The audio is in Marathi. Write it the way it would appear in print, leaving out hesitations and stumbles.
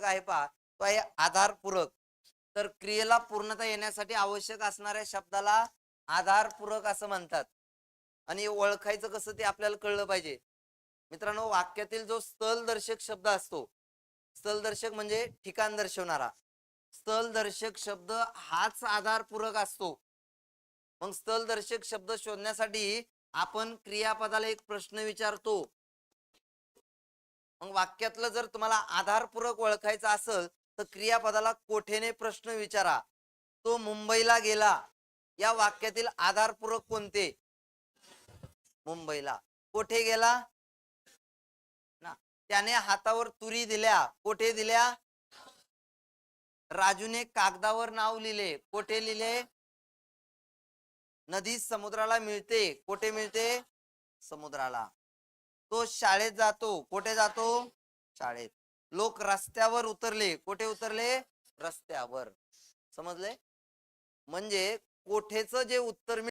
घटक आहे पहा, तो आहे आधारपूरक. तर क्रियेला पूर्णता येण्यासाठी आवश्यक असणाऱ्या शब्दाला आधारपूरक असं म्हणतात. आणि ओळखायचं कसं ते आपल्याला कळलं पाहिजे. मित्रांनो, वाक्यातील जो स्थलदर्शक शब्द असतो, स्थलदर्शक म्हणजे ठिकाण दर्शवणारा, स्थलदर्शक शब्द हाच आधारपूरक असतो. मग स्थलदर्शक शब्द शोधण्यासाठी आपण क्रियापदाला एक प्रश्न विचारतो. मग वाक्यातलं जर तुम्हाला आधारपूरक ओळखायचं असेल तर क्रियापदाला कोठेने प्रश्न विचारा. तो मुंबईला गेला या वाक्यातील आधारपूरक कोणते? मुंबईला. कोठे गेला ना? त्याने हातावर तुरी दिल्या, कोठे दिल्या? राजूने कागदावर नाव लिहिले, कोठे लिहिले? नदी समुद्राला मिळते, कोठे मिळते? समुद्राला. तो शाळेत जातो, कोठे जातो? शाळेत. लोक रस्त्यावर उतरले, कोठे उतरले? रस्त्यावर. समजले? म्हणजे कोठेचं जे उत्तर